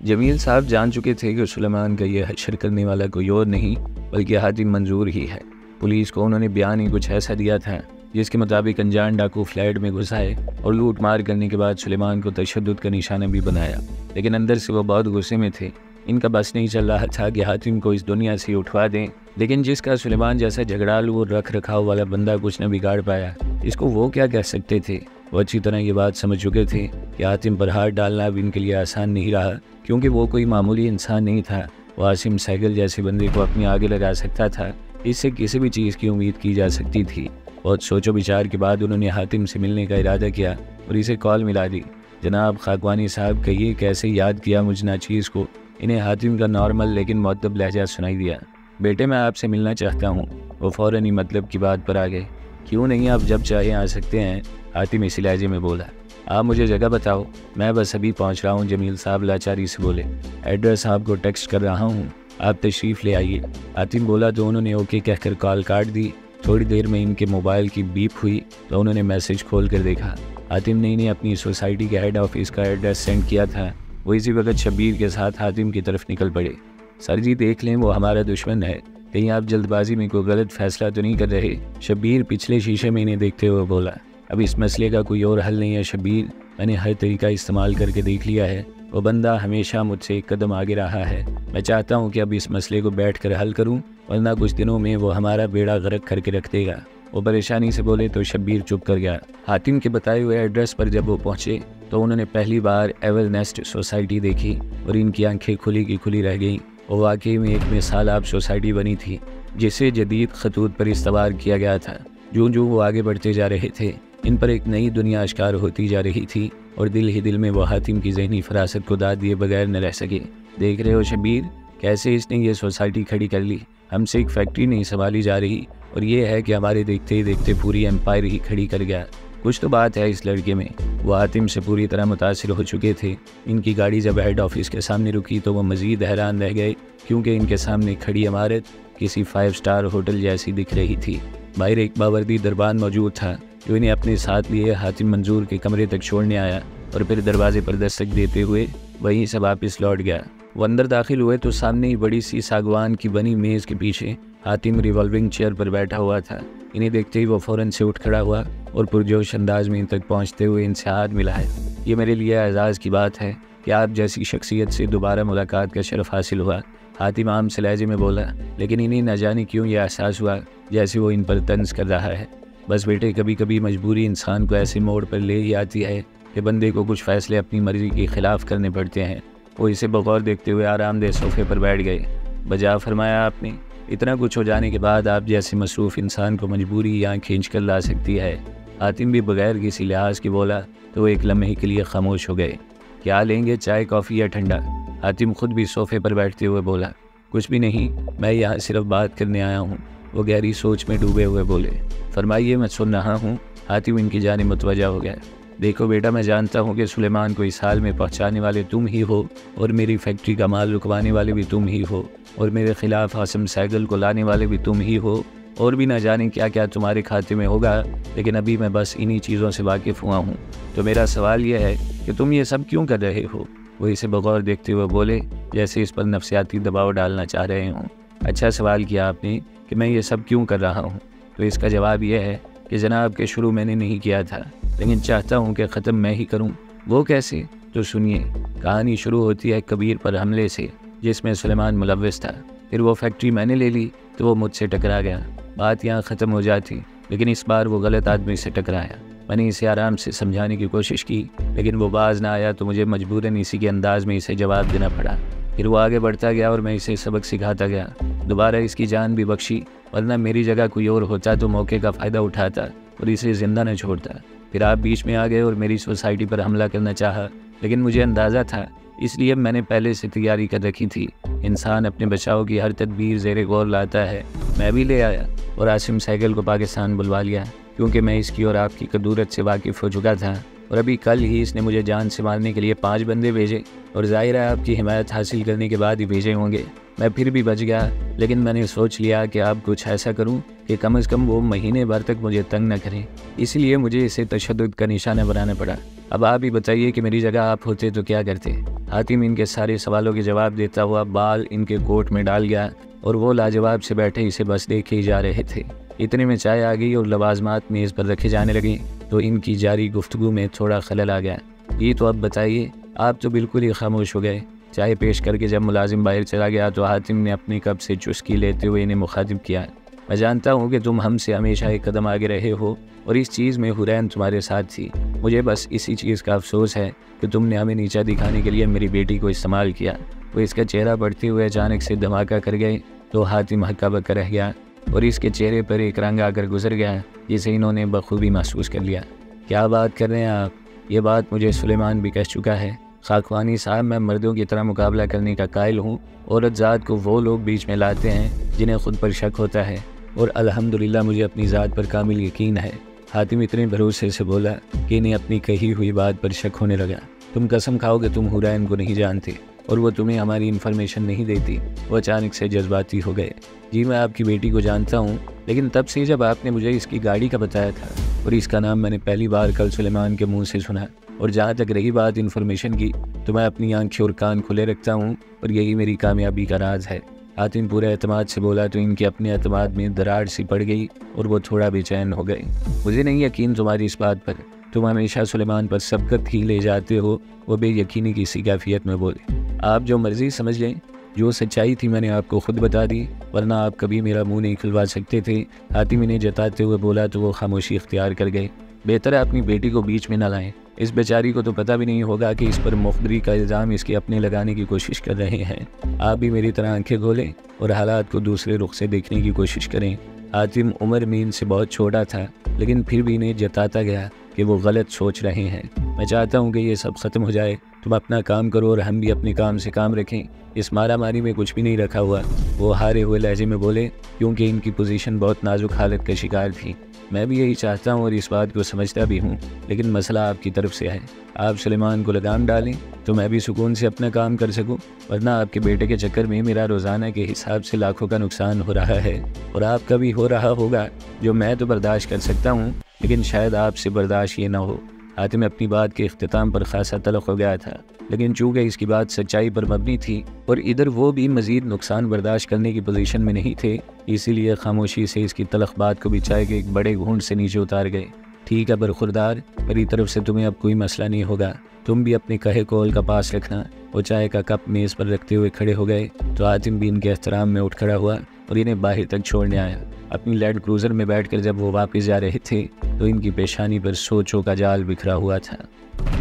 जमील साहब जान चुके थे कि सुलेमान का ये हशर करने वाला कोई और नहीं बल्कि हातिम मंजूर ही है। पुलिस को उन्होंने बयान ही कुछ ऐसा दिया था जिसके मुताबिक अनजान डाकू फ्लैट में घुसाए और लूट मार करने के बाद सुलेमान को तशद्दुद का निशाना भी बनाया, लेकिन अंदर से वो बहुत गुस्से में थे। इनका बस नहीं चल रहा था कि हातिम को इस दुनिया से उठवा दें, लेकिन जिसका सुलेमान जैसा झगड़ालू और रख रखाव वाला बंदा कुछ न बिगाड़ पाया, इसको वो क्या कह सकते थे। वो अच्छी तरह ये बात समझ चुके थे कि हातिम पर हाथ डालना अब इनके लिए आसान नहीं रहा, क्योंकि वो कोई मामूली इंसान नहीं था। वो आसिम सहगल जैसे बंदे को अपने आगे लगा सकता था। इससे किसी भी चीज़ की उम्मीद की जा सकती थी। बहुत सोचो विचार के बाद उन्होंने हातिम से मिलने का इरादा किया और इसे कॉल मिला दी। जनाब खाकवानी साहब, कहिए कैसे याद किया मुझ नाचीज़ को। इन्हें हातिम का नॉर्मल लेकिन मुअद्दब लहजा सुनाई दिया। बेटे, मैं आपसे मिलना चाहता हूँ। वो फ़ौरन ही मतलब की बात पर आ गए। क्यों नहीं, आप जब चाहे आ सकते हैं, हातिम इसी लहजे में बोला। आप मुझे जगह बताओ, मैं बस अभी पहुंच रहा हूं, जमील साहब लाचारी से बोले। एड्रेस आपको टेक्स्ट कर रहा हूं, आप तशरीफ़ ले आइए। हातिम बोला तो उन्होंने ओके कहकर कॉल काट दी। थोड़ी देर में इनके मोबाइल की बीप हुई तो उन्होंने मैसेज खोल कर देखा। हातिम ने इन्हें अपनी सोसाइटी के हेड ऑफिस का एड्रेस सेंड किया था। वो इसी वक्त शब्बीर के साथ हातिम की तरफ निकल पड़े। सर जी देख लें, वो हमारा दुश्मन है, कहीं आप जल्दबाजी में कोई गलत फैसला तो नहीं कर रहे। शब्बीर पिछले शीशे में इन्हें देखते हुए बोला। अब इस मसले का कोई और हल नहीं है शब्बीर, मैंने हर तरीका इस्तेमाल करके देख लिया है। वो बंदा हमेशा मुझसे एक कदम आगे रहा है। मैं चाहता हूँ कि अब इस मसले को बैठकर हल करूँ, वरना कुछ दिनों में वो हमारा बेड़ा गर्क करके रख देगा। वो परेशानी से बोले तो शब्बीर चुप कर गया। हातिम के बताए हुए एड्रेस पर जब वो पहुँचे तो उन्होंने पहली बार एवर नेस्ट सोसाइटी देखी और इनकी आंखें खुली की खुली रह गईं। वो वाकई में एक मिसालाब सोसाइटी बनी थी जिसे जदीद खतूत पर इस्तवार किया गया था। जो जो वो आगे बढ़ते जा रहे थे, इन पर एक नई दुनिया आश्कार होती जा रही थी और दिल ही दिल में वो हातिम की जहनी फरासत को दाद दिए बगैर न रह सके। देख रहे हो शब्बीर, कैसे इसने ये सोसाइटी खड़ी कर ली। हमसे एक फैक्ट्री नहीं संभाली जा रही और ये है कि हमारे देखते ही देखते पूरी एम्पायर ही खड़ी कर गया। कुछ तो बात है इस लड़के में। वो हातिम से पूरी तरह मुतासिर हो चुके थे। इनकी गाड़ी जब हेड ऑफिस के सामने रुकी तो वो मज़ीद हैरान रह गए, क्योंकि इनके सामने खड़ी इमारत किसी 5 स्टार होटल जैसी दिख रही थी। बाहर एक बावर्दी दरबान मौजूद था जो इन्हें अपने साथ लिए हातिम मंजूर के कमरे तक छोड़ने आया और फिर दरवाजे पर दस्तक देते हुए वहीं से वापस लौट गया। वो अंदर दाखिल हुए तो सामने ही बड़ी सी सागवान की बनी मेज़ के पीछे हातिम रिवॉल्विंग चेयर पर बैठा हुआ था। इन्हें देखते ही वो फ़ौरन से उठ खड़ा हुआ और पुरजोश अंदाज में इन तक पहुँचते हुए इनसे हाथ मिलाया। ये मेरे लिए एजाज़ की बात है कि आप जैसी शख्सियत से दोबारा मुलाकात का शरफ़ हासिल हुआ। हातिम आम से लहजे में बोला, लेकिन इन्हें न जाने क्यों यह एहसास हुआ जैसे वो इन पर तंज कर रहा है। बस बेटे, कभी कभी मजबूरी इंसान को ऐसे मोड़ पर ले ही आती है कि बंदे को कुछ फ़ैसले अपनी मर्ज़ी के ख़िलाफ़ करने पड़ते हैं। वो इसे बगौर देखते हुए आरामदेह सोफ़े पर बैठ गए। बजा फरमाया आपने, इतना कुछ हो जाने के बाद आप जैसे मसरूफ़ इंसान को मजबूरी यहाँ खींच कर ला सकती है। हातिम भी बगैर किसी लिहाज के बोला तो वो एक लम्हे के लिए खामोश हो गए। क्या लेंगे, चाय, कॉफ़ी या ठंडा? हातिम खुद भी सोफ़े पर बैठते हुए बोला, कुछ भी नहीं, मैं यहाँ सिर्फ बात करने आया हूँ। वो गहरी सोच में डूबे हुए बोले, फरमाइए, मैं सुन रहा हूँ। हातिम इनकी जानिब मुतवज्जा हो गया। देखो बेटा, मैं जानता हूँ कि सुलेमान को इस हाल में पहुँचाने वाले तुम ही हो और मेरी फैक्ट्री का माल रुकवाने वाले भी तुम ही हो और मेरे खिलाफ आसिम सहगल को लाने वाले भी तुम ही हो और भी ना जाने क्या क्या तुम्हारे खाते में होगा, लेकिन अभी मैं बस इन्हीं चीज़ों से वाकिफ़ हुआ हूँ। तो मेरा सवाल यह है कि तुम ये सब क्यों कर रहे हो? वो इसे बगौर देखते हुए बोले जैसे इस पर नफसियाती दबाव डालना चाह रहे हों। अच्छा सवाल किया आपने कि मैं ये सब क्यों कर रहा हूँ, तो इसका जवाब यह है कि जनाब के शुरू मैंने नहीं किया था, लेकिन चाहता हूँ कि ख़त्म मैं ही करूँ। वो कैसे? तो सुनिए। कहानी शुरू होती है कबीर पर हमले से, जिसमें सुलेमान मुलव्विस था। फिर वो फैक्ट्री मैंने ले ली तो वो मुझसे टकरा गया। बात यहाँ ख़त्म हो जाती, लेकिन इस बार वो गलत आदमी से टकराया। मैंने इसे आराम से समझाने की कोशिश की, लेकिन वो बाज ना आया तो मुझे मजबूरन इसी के अंदाज में इसे जवाब देना पड़ा। फिर वो आगे बढ़ता गया और मैं इसे सबक सिखाता गया। दोबारा इसकी जान भी बख्शी, वरना मेरी जगह कोई और होता तो मौके का फ़ायदा उठाता और इसे ज़िंदा न छोड़ता। फिर आप बीच में आ गए और मेरी सोसाइटी पर हमला करना चाहा, लेकिन मुझे अंदाज़ा था, इसलिए मैंने पहले से तैयारी कर रखी थी। इंसान अपने बचाव की हर तदबीर ज़ेरे गौर लाता है। मैं भी ले आया और आसिम सहगल को पाकिस्तान बुलवा लिया, क्योंकि मैं इसकी और आपकी कदूरत से वाकिफ़ हो चुका था। और अभी कल ही इसने मुझे जान से मारने के लिए 5 बंदे भेजे और ज़ाहिर है आपकी हिमायत हासिल करने के बाद ही भेजे होंगे। मैं फिर भी बच गया, लेकिन मैंने सोच लिया कि अब कुछ ऐसा करूं कि कम से कम वो महीने भर तक मुझे तंग न करें। इसलिए मुझे इसे तशद्दुद का निशाना बनाना पड़ा। अब आप ही बताइए कि मेरी जगह आप होते तो क्या करते? हातिम इनके सारे सवालों के जवाब देता हुआ बाल इनके कोट में डाल गया और वो लाजवाब से बैठे इसे बस देखे ही जा रहे थे। इतने में चाय आ गई और लवाजमात मेज़ पर रखे जाने लगी तो इनकी जारी गुफ्तगू में थोड़ा खलल आ गया। ये तो अब बताइए, आप तो बिल्कुल ही खामोश हो गए। चाय पेश करके जब मुलाजिम बाहर चला गया तो हातिम ने अपनी कप से चुस्की लेते हुए इन्हें मुखातिब किया। मैं जानता हूँ कि तुम हमसे हमेशा एक कदम आगे रहे हो और इस चीज़ में हुरैन तुम्हारे साथ थी। मुझे बस इसी चीज़ का अफसोस है कि तुमने हमें नीचा दिखाने के लिए मेरी बेटी को इस्तेमाल किया। वो इसका चेहरा बढ़ते हुए अचानक से धमाका कर गए तो हातिम हक्का बक्का रह गया और इसके चेहरे पर एक रंग आकर गुजर गया जिसे इन्होंने बखूबी महसूस कर लिया। क्या बात कर रहे हैं आप? ये बात मुझे सुलेमान भी कह चुका है। खाकवानी साहब, मैं मर्दों की तरह मुकाबला करने का कायल हूँ। औरत ज़ात को वो लोग बीच में लाते हैं जिन्हें खुद पर शक होता है और अल्हम्दुलिल्लाह मुझे अपनी ज़ात पर कामिल यकीन है। हातिम इतने भरोसे से बोला कि इन्हें अपनी कही हुई बात पर शक होने लगा। तुम कसम खाओ कि तुम हुरैन को नहीं जानते और वो तुम्हें हमारी इन्फॉर्मेशन नहीं देती। वो अचानक से जज्बाती हो गए। जी मैं आपकी बेटी को जानता हूँ, लेकिन तब से जब आपने मुझे इसकी गाड़ी का बताया था और इसका नाम मैंने पहली बार कल सुलेमान के मुंह से सुना। और जहाँ तक रही बात इन्फॉर्मेशन की, तो मैं अपनी आंखें और कान खुले रखता हूँ और यही मेरी कामयाबी का राज है। हातिम पूरे एतमाद से बोला तो इनके अपने एतमाद में दरार सी पड़ गई और वो थोड़ा बेचैन हो गए। मुझे नहीं यकीन तुम्हारी इस बात पर। तुम हमेशा सुलेमान पर सबकत ही ले जाते हो। वो बेयकीनी की सी कैफियत में बोले। आप जो मर्जी समझ लें, जो सच्चाई थी मैंने आपको खुद बता दी, वरना आप कभी मेरा मुंह नहीं खुलवा सकते थे। हातिम इन्हें जताते हुए बोला तो वो खामोशी इख्तियार कर गए। बेहतर है अपनी बेटी को बीच में न लाएं। इस बेचारी को तो पता भी नहीं होगा कि इस पर मुखबरी का इल्ज़ाम इसके अपने लगाने की कोशिश कर रहे हैं। आप भी मेरी तरह आंखें खोलें और हालात को दूसरे रुख से देखने की कोशिश करें। हातिम उम्र में इनसे बहुत छोटा था, लेकिन फिर भी इन्हें जताता गया कि वो गलत सोच रहे हैं। मैं चाहता हूँ कि ये सब ख़त्म हो जाए। तुम अपना काम करो और हम भी अपने काम से काम रखें। इस मारामारी में कुछ भी नहीं रखा हुआ। वो हारे हुए लहजे में बोले, क्योंकि इनकी पोजीशन बहुत नाजुक हालत का शिकार थी। मैं भी यही चाहता हूँ और इस बात को समझता भी हूँ, लेकिन मसला आपकी तरफ से है। आप सुलेमान को लगाम डालें तो मैं भी सुकून से अपना काम कर सकूँ, वरना आपके बेटे के चक्कर में मेरा रोज़ाना के हिसाब से लाखों का नुकसान हो रहा है और आपका भी हो रहा होगा, जो मैं तो बर्दाश्त कर सकता हूँ, लेकिन शायद आपसे बर्दाश्त ये ना हो। हातिम अपनी बात के इख्तिताम पर खासा तलख हो गया था, लेकिन चूँकि इसकी बात सच्चाई पर मबनी थी और इधर वो भी मज़ीद नुकसान बर्दाश्त करने की पोजीशन में नहीं थे, इसीलिए खामोशी से इसकी तलख बात को भी चाय के एक बड़े घूंट से नीचे उतार गए। ठीक है बरखुरदार, मेरी तरफ से तुम्हें अब कोई मसला नहीं होगा। तुम भी अपने कहे कौल का पास रखना। वो चाय का कप मेज़ पर रखते हुए खड़े हो गए तो हातिम भी इनके एहतराम में उठ खड़ा हुआ और इन्हें बाहर तक छोड़ने आया। अपनी लैंड क्रूज़र में बैठकर जब वो वापस जा रहे थे तो इनकी पेशानी पर सोचों का जाल बिखरा हुआ था।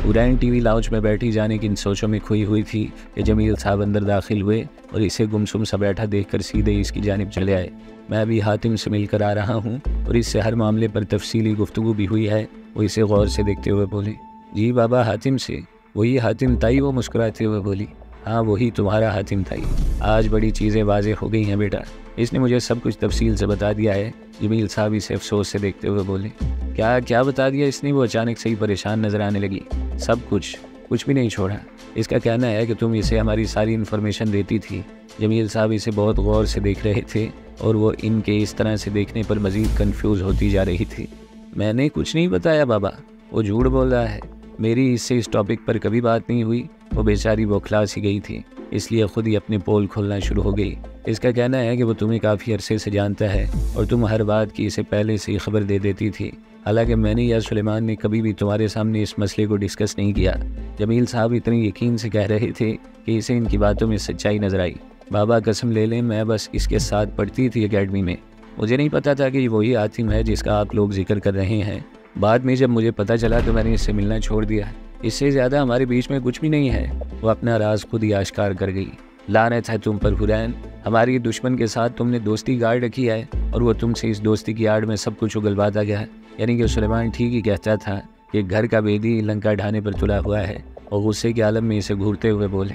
हुरैन टीवी लाउंज में बैठी जाने की इन सोचों में खोई हुई थी कि जमील साहब अंदर दाखिल हुए और इसे गुमसुम सा बैठा देखकर सीधे इसकी जानिब चले आए। मैं अभी हातिम से मिलकर आ रहा हूँ और इससे हर मामले पर तफसीली गुफ्तगू भी हुई है। वो इसे गौर से देखते हुए बोले, जी बाबा हातिम से? वही हातिम ताई? वो मुस्कुराते हुए बोली, हाँ वही तुम्हारा हातिम ताई। आज बड़ी चीज़ें वाज़ेह हो गई हैं बेटा, इसने मुझे सब कुछ तफसील से बता दिया है। जमील साहब इसे अफसोस से देखते हुए बोले, क्या क्या बता दिया इसने? वो अचानक से ही परेशान नजर आने लगी। सब कुछ भी नहीं छोड़ा। इसका कहना है कि तुम इसे हमारी सारी इन्फॉर्मेशन देती थी। जमील साहब इसे बहुत गौर से देख रहे थे और वो इनके इस तरह से देखने पर मज़ीद कन्फ्यूज़ होती जा रही थी। मैंने कुछ नहीं बताया बाबा, वो झूठ बोल रहा है। मेरी इससे इस टॉपिक पर कभी बात नहीं हुई। वो बेचारी बौखला सी गई थी, इसलिए खुद ही अपने पोल खोलना शुरू हो गई। इसका कहना है कि वो तुम्हें काफ़ी अरसे से जानता है और तुम हर बात की इसे पहले से ही खबर दे देती थी। हालांकि मैंने या सुलेमान ने कभी भी तुम्हारे सामने इस मसले को डिस्कस नहीं किया। जमील साहब इतने यकीन से कह रहे थे कि इसे इनकी बातों में सच्चाई नजर आई। बाबा कसम ले लें, मैं बस इसके साथ पढ़ती थी एकेडमी में। मुझे नहीं पता था कि वही हातिम है जिसका आप लोग जिक्र कर रहे हैं। बाद में जब मुझे पता चला तो मैंने इससे मिलना छोड़ दिया। इससे ज़्यादा हमारे बीच में कुछ भी नहीं है। वो अपना राज खुद ही आश्कार कर गई। लानत है तुम पर हुरैन, हमारी दुश्मन के साथ तुमने दोस्ती गाड़ रखी है और वो तुमसे इस दोस्ती की आड़ में सब कुछ उगलवाता गया। यानी कि सुलेमान ठीक ही कहता था कि घर का बेदी लंका ढाने पर तुला हुआ है। और गुस्से के आलम में इसे घूरते हुए बोले,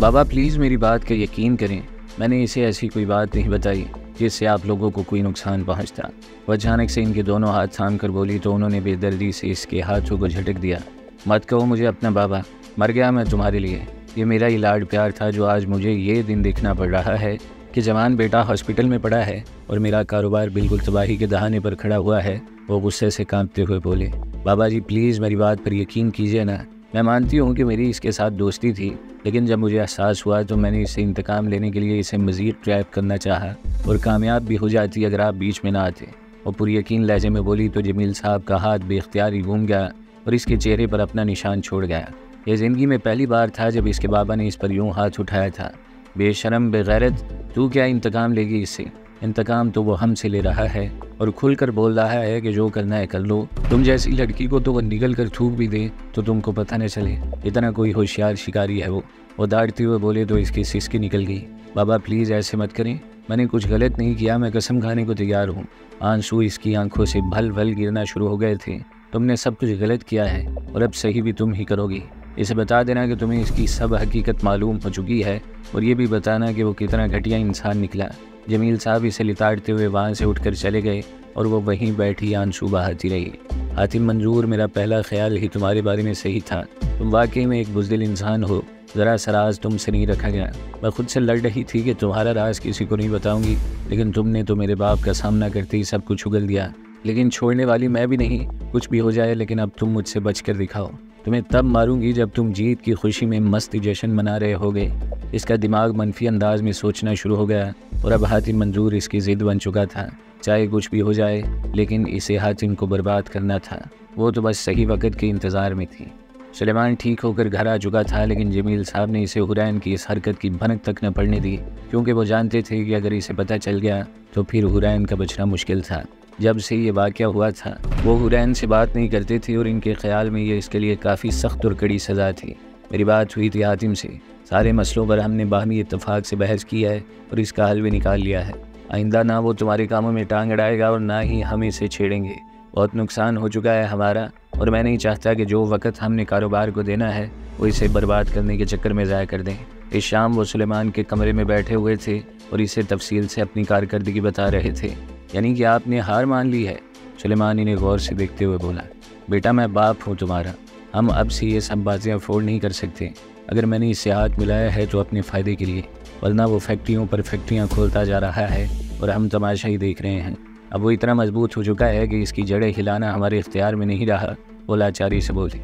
बाबा प्लीज़ मेरी बात का यकीन करें, मैंने इसे ऐसी कोई बात नहीं बताई जिससे आप लोगों को कोई नुकसान पहुंचता। वह अचानक से इनके दोनों हाथ थाम कर बोली तो उन्होंने बेदर्दी से इसके हाथों को झटक दिया। मत कहो मुझे अपना बाबा, मर गया मैं तुम्हारे लिए। ये मेरा ही लाड प्यार था जो आज मुझे ये दिन देखना पड़ रहा है कि जवान बेटा हॉस्पिटल में पड़ा है और मेरा कारोबार बिल्कुल तबाही के दहाने पर खड़ा हुआ है। वो गुस्से से कांपते हुए बोले, बाबा जी प्लीज़ मेरी बात पर यकीन कीजिए ना, मैं मानती हूँ कि मेरी इसके साथ दोस्ती थी, लेकिन जब मुझे एहसास हुआ तो मैंने इससे इंतकाम लेने के लिए इसे मज़ीद ट्रैप करना चाहा और कामयाब भी हो जाती अगर आप बीच में ना आते। वो पुरयकीन लहजे में बोली तो जमील साहब का हाथ बेख्तियार ही घूम गया और इसके चेहरे पर अपना निशान छोड़ गया। यह ज़िंदगी में पहली बार था जब इसके बाबा ने इस पर यूँ हाथ उठाया था। बेशरम बेगैरत, तू क्या इंतकाम लेगी इससे? इंतकाम तो वो हमसे ले रहा है और खुलकर बोल रहा है कि जो करना है कर लो। तुम जैसी लड़की को तो वो निकल कर थूक भी दे तो तुमको पता न चले। इतना कोई होशियार शिकारी है वो दाढ़ते हुए बोले तो इसकी सिसकी निकल गई। बाबा प्लीज़ ऐसे मत करें, मैंने कुछ गलत नहीं किया, मैं कसम खाने को तैयार हूँ। आंसू इसकी आंखों से भल भल गिरना शुरू हो गए थे। तुमने सब कुछ गलत किया है और अब सही भी तुम ही करोगी। इसे बता देना कि तुम्हें इसकी सब हकीकत मालूम हो चुकी है और ये भी बताना कि वो कितना घटिया इंसान निकला। जमील साहब इसे लिताड़ते हुए वहाँ से उठकर चले गए और वो वहीं बैठी आंसू बहाती रही। हातिम मंजूर, मेरा पहला ख्याल ही तुम्हारे बारे में सही था। तुम वाकई में एक बुज़दिल इंसान हो। ज़रा सा राज तुमसे नहीं रखा गया। मैं खुद से लड़ रही थी कि तुम्हारा राज किसी को नहीं बताऊंगी, लेकिन तुमने तो मेरे बाप का सामना करते ही सब कुछ उगल दिया। लेकिन छोड़ने वाली मैं भी नहीं, कुछ भी हो जाए लेकिन अब तुम मुझसे बच कर दिखाओ। तुम्हें तब मारूंगी जब तुम जीत की खुशी में मस्त जश्न मना रहे होगे। इसका दिमाग मनफी अंदाज में सोचना शुरू हो गया और अब हातिम मंजूर इसकी ज़िद बन चुका था। चाहे कुछ भी हो जाए लेकिन इसे हातिम को बर्बाद करना था। वो तो बस सही वक्त के इंतज़ार में थी। सुलेमान ठीक होकर घर आ चुका था, लेकिन जमील साहब ने इसे हुरैन की इस हरकत की भनक तक न पड़ने दी, क्योंकि वो जानते थे कि अगर इसे पता चल गया तो फिर हुरैन का बचना मुश्किल था। जब से ये वाक़या हुआ था वो हुरैन से बात नहीं करते थे और इनके ख्याल में ये इसके लिए काफ़ी सख्त और कड़ी सज़ा थी। मेरी बात हुई थी हातिम से, सारे मसलों पर हमने बाहमी इत्तेफाक से बहस की है और इसका हल भी निकाल लिया है। आइंदा ना वो तुम्हारे कामों में टांग अड़ाएगा और ना ही हम इसे छेड़ेंगे। बहुत नुकसान हो चुका है हमारा और मैं नहीं चाहता कि जो वक्त हमने कारोबार को देना है वो इसे बर्बाद करने के चक्कर में ज़ाया कर दें। इस शाम वो सुलेमान के कमरे में बैठे हुए थे और इसे तफसील से अपनी कारकर्दगी बता रहे थे। यानी कि आपने हार मान ली है? सुलेमान इन्हें गौर से देखते हुए बोला, बेटा मैं बाप हूँ तुम्हारा, हम अब से ये सब बातें अफोर्ड नहीं कर सकते। अगर मैंने इससे हाथ मिलाया है तो अपने फ़ायदे के लिए, वरना वो फैक्ट्रियों पर फैक्ट्रियाँ खोलता जा रहा है और हम तमाशा ही देख रहे हैं। अब वो इतना मजबूत हो चुका है कि इसकी जड़ें हिलाना हमारे इख्तियार में नहीं रहा। वो लाचारी से बोली,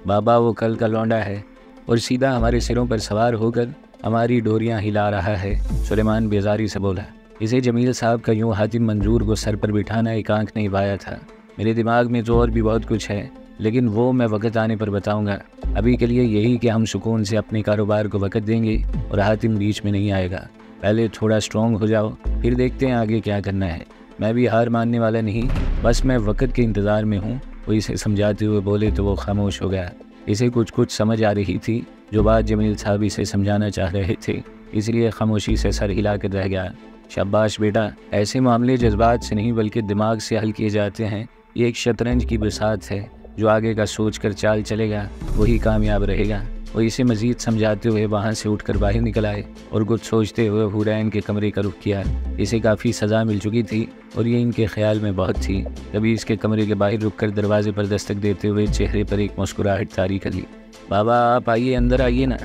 बाबा वो कल का लौंडा है और सीधा हमारे सिरों पर सवार होकर हमारी डोरियां हिला रहा है। सुलेमान बेजारी से बोला। इसे जमील साहब का यूँ हातिम मंजूर को सर पर बिठाना एक आंख नहीं पाया था। मेरे दिमाग में तो और भी बहुत कुछ है, लेकिन वो मैं वक्त आने पर बताऊंगा। अभी के लिए यही कि हम सुकून से अपने कारोबार को वक्त देंगे और हातिम बीच में नहीं आएगा। पहले थोड़ा स्ट्रॉन्ग हो जाओ, फिर देखते हैं आगे क्या करना है। मैं भी हार मानने वाला नहीं, बस मैं वक्त के इंतज़ार में हूँ। वो इसे समझाते हुए बोले तो वो खामोश हो गया। इसे कुछ समझ आ रही थी जो बात जमील साहब इसे समझाना चाह रहे थे, इसलिए खामोशी से सर हिला कर रह गया। शाबाश बेटा, ऐसे मामले जज्बात से नहीं बल्कि दिमाग से हल किए जाते हैं। ये एक शतरंज की बिसात है, जो आगे का सोच कर चाल चलेगा वही कामयाब रहेगा। वो इसे मज़ीद समझाते हुए वहाँ से उठकर बाहर निकल आए और कुछ सोचते हुए हुरैन के कमरे का रुख किया। इसे काफ़ी सज़ा मिल चुकी थी और ये इनके ख्याल में बहुत थी। तभी इसके कमरे के बाहर रुककर दरवाजे पर दस्तक देते हुए चेहरे पर एक मुस्कुराहट तारी कर ली। बाबा आप आइए, अंदर आइए ना।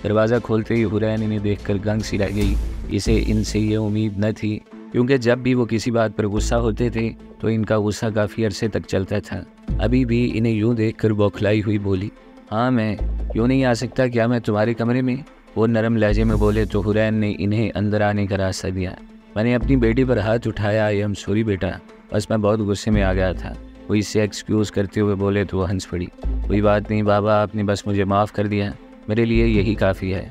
दरवाज़ा खोलते ही हुरैन इन्हें देखकर गंग सी रह गई। इसे इनसे ये उम्मीद न थी, क्योंकि जब भी वो किसी बात पर गुस्सा होते थे तो इनका गुस्सा काफ़ी अरसे तक चलता था। अभी भी इन्हें यूँ देखकर बौखलाई हुई बोली, हाँ मैं क्यों नहीं आ सकता, क्या मैं तुम्हारे कमरे में? वो नरम लहजे में बोले तो हुरैन ने इन्हें अंदर आने का रास्ता दिया। मैंने अपनी बेटी पर हाथ उठाया, आई एम सॉरी बेटा, बस मैं बहुत गुस्से में आ गया था। वो इससे एक्सक्यूज़ करते हुए बोले तो वो हंस पड़ी। कोई बात नहीं बाबा, आपने बस मुझे माफ़ कर दिया, मेरे लिए यही काफ़ी है।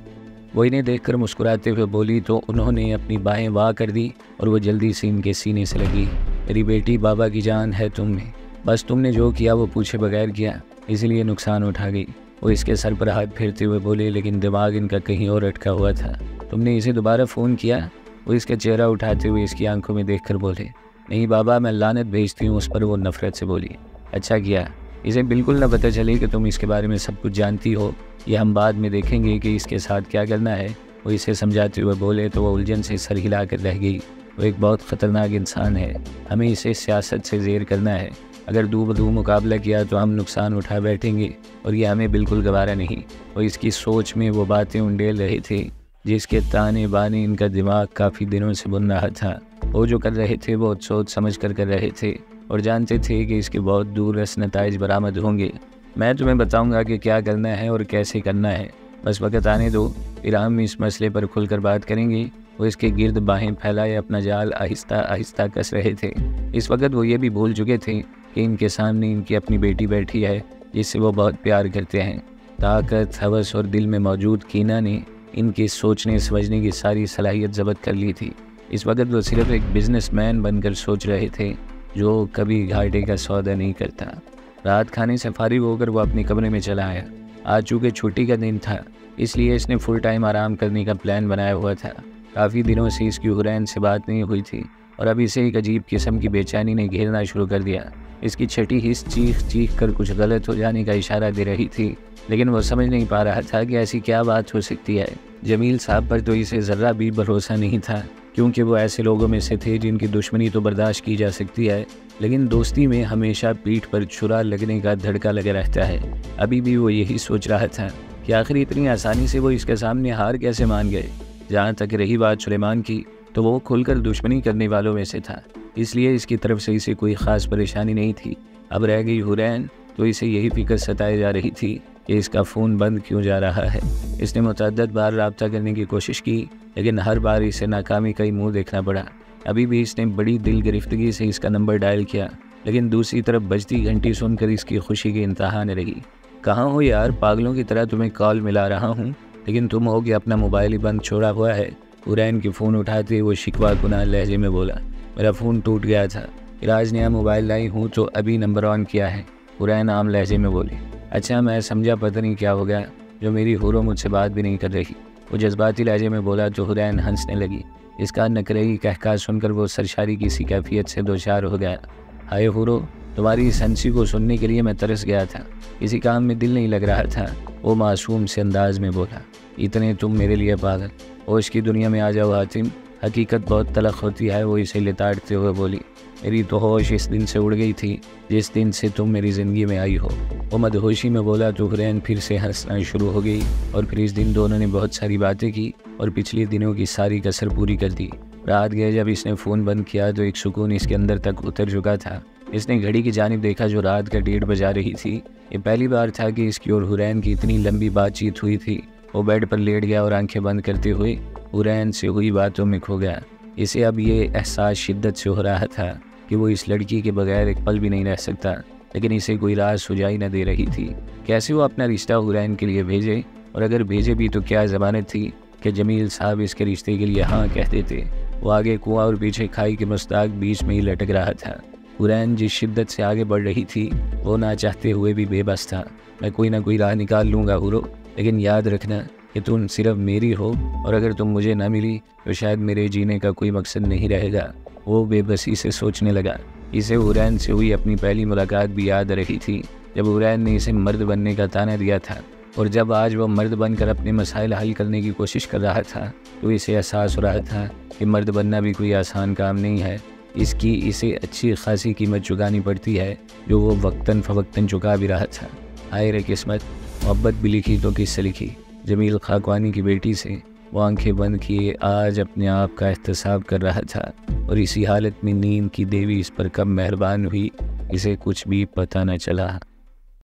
वो इन्हें देखकर मुस्कुराते हुए बोली तो उन्होंने अपनी बाहें वाह कर दी और वो जल्दी से इनके सीने से लगी। मेरी बेटी, बाबा की जान है तुम में, बस तुमने जो किया वो पूछे बगैर किया, इसलिए नुकसान उठा गई। वो इसके सर पर हाथ फेरते हुए बोले, लेकिन दिमाग इनका कहीं और अटका हुआ था। तुमने इसे दोबारा फ़ोन किया? वो इसका चेहरा उठाते हुए इसकी आंखों में देखकर बोले, नहीं बाबा, मैं लानत भेजती हूँ उस पर। वो नफ़रत से बोली, अच्छा किया, इसे बिल्कुल न पता चले कि तुम इसके बारे में सब कुछ जानती हो। ये हम बाद में देखेंगे कि इसके साथ क्या करना है। वो इसे समझाते हुए बोले तो वो उलझन से सर हिला कर रह गई। वो एक बहुत ख़तरनाक इंसान है, हमें इसे सियासत से ज़ेर करना है। अगर दो बदू मुकाबला किया तो हम नुकसान उठा बैठेंगे और ये हमें बिल्कुल गवारा नहीं। और इसकी सोच में वो बातें उंडेल रहे थे जिसके ताने बाने इनका दिमाग काफ़ी दिनों से बुन रहा था। वो जो कर रहे थे वो सोच समझ कर रहे थे और जानते थे कि इसके बहुत दूर रस नताइज बरामद होंगे। मैं तुम्हें बताऊंगा कि क्या करना है और कैसे करना है, बस वक्त आने दो, फिर हम इस मसले पर खुलकर बात करेंगे। वो इसके गिर्द बाहें फैलाए अपना जाल आहिस्ता आहिस्ता कस रहे थे। इस वक्त वो ये भी भूल चुके थे कि इनके सामने इनकी अपनी बेटी बैठी है जिससे वो बहुत प्यार करते हैं। ताकत, हवस और दिल में मौजूद कीना ने इनके सोचने समझने की सारी सलाहियत ज़ब्त कर ली थी। इस वक्त वो सिर्फ एक बिजनेसमैन बनकर सोच रहे थे जो कभी घाटे का सौदा नहीं करता। रात खाने से फारिग होकर वो अपने कमरे में चला आया। आज चूँकि छुट्टी का दिन था इसलिए इसने फुल टाइम आराम करने का प्लान बनाया हुआ था। काफ़ी दिनों से इसकी हुरैन से बात नहीं हुई थी और अब इसे एक अजीब किस्म की बेचैनी ने घेरना शुरू कर दिया। इसकी छठी हिस्स चीख चीख कर कुछ गलत हो जाने का इशारा दे रही थी, लेकिन वो समझ नहीं पा रहा था कि ऐसी क्या बात हो सकती है। जमील साहब पर तो इसे ज़र्रा भी भरोसा नहीं था, क्योंकि वो ऐसे लोगों में से थे जिनकी दुश्मनी तो बर्दाश्त की जा सकती है, लेकिन दोस्ती में हमेशा पीठ पर छुरा लगने का धड़का लगा रहता है। अभी भी वो यही सोच रहा था कि आखिर इतनी आसानी से वो इसके सामने हार कैसे मान गए। जहाँ तक रही बात सुलेमान की, तो वो खुलकर दुश्मनी करने वालों में से था, इसलिए इसकी तरफ से इसे कोई ख़ास परेशानी नहीं थी। अब रह गई हुरैन, तो इसे यही फिक्र सताई जा रही थी कि इसका फ़ोन बंद क्यों जा रहा है। इसने मुतअद्दिद बार रब्ता करने की कोशिश की, लेकिन हर बार इसे नाकामी का ही मुँह देखना पड़ा। अभी भी इसने बड़ी दिल गिरफ्तगी से इसका नंबर डायल किया, लेकिन दूसरी तरफ बजती घंटी सुनकर इसकी खुशी की इंतहा न रही। कहाँ हो यार, पागलों की तरह तुम्हें कॉल मिला रहा हूँ, लेकिन तुम हो कि अपना मोबाइल ही बंद छोड़ा हुआ है। हुरैन के फ़ोन उठाते वो शिकवा गुनाह लहजे में बोला, मेरा फ़ोन टूट गया था, आज नया मोबाइल लाई हूँ तो अभी नंबर ऑन किया है। हुरैन आम लहजे में बोली, अच्छा मैं समझा, पता नहीं क्या हो गया जो मेरी हुरो मुझसे बात भी नहीं कर रही। वो जज्बाती लहजे में बोला तो हुरैन हंसने लगी। इसका नकरई कहका सुनकर वो सरशारी की सी कैफियत से दो चार हो गया। हाय हुरो, तुम्हारी इस हंसी को सुनने के लिए मैं तरस गया था, किसी काम में दिल नहीं लग रहा था। वो मासूम से अंदाज में बोला, इतने तुम मेरे लिए पागल। होश की दुनिया में आ जाओ हातिम, हकीकत बहुत तलख होती है। वो इसे लिताड़ते हुए बोली, मेरी तो होश इस दिन से उड़ गई थी जिस दिन से तुम मेरी ज़िंदगी में आई हो। वो मदहोशी में बोला तो हुरैन फिर से हंसना शुरू हो गई और फिर इस दिन दोनों ने बहुत सारी बातें की और पिछले दिनों की सारी कसर पूरी कर दी। रात गए जब इसने फ़ोन बंद किया तो एक सुकून इसके अंदर तक उतर चुका था। इसने घड़ी की जानिब देखा जो रात का 1:30 बजा रही थी। ये पहली बार था कि इसकी और हुरैन की इतनी लंबी बातचीत हुई थी। वो बेड पर लेट गया और आंखें बंद करते हुए हुरैन से हुई बातों में खो गया। इसे अब ये एहसास शिद्दत से हो रहा था कि वो इस लड़की के बगैर एक पल भी नहीं रह सकता, लेकिन इसे कोई राज सुझाई न दे रही थी। कैसे वो अपना रिश्ता हुरैन के लिए भेजे, और अगर भेजे भी तो क्या ज़मानत थी कि जमील साहब इसके रिश्ते के लिए हाँ कहते थे। वो आगे कुआं और पीछे खाई के मुस्ताक बीच में ही लटक रहा था। हुरैन जिस शिद्दत से आगे बढ़ रही थी वो ना चाहते हुए भी बेबस था। मैं कोई ना कोई राह निकाल लूँगा हुरो, लेकिन याद रखना कि तुम सिर्फ मेरी हो, और अगर तुम मुझे ना मिली तो शायद मेरे जीने का कोई मकसद नहीं रहेगा। वो बेबसी से सोचने लगा। इसे हुरैन से हुई अपनी पहली मुलाकात भी याद रही थी, जब हुरैन ने इसे मर्द बनने का ताना दिया था, और जब आज वो मर्द बनकर अपने मसाइल हल करने की कोशिश कर रहा था तो इसे एहसास हो रहा था कि मर्द बनना भी कोई आसान काम नहीं है। इसकी इसे अच्छी खासी कीमत चुकानी पड़ती है, जो वो वक्तन फ़वक्तन चुका भी रहा था। हाय रे किस्मत, मोहब्बत भी लिखी तो किससे लिखी। जमील खाकवानी की बेटी से वो आंखें बंद किए आज अपने आप का एहतसाब कर रहा था, और इसी हालत में नींद की देवी इस पर कब मेहरबान हुई इसे कुछ भी पता न चला।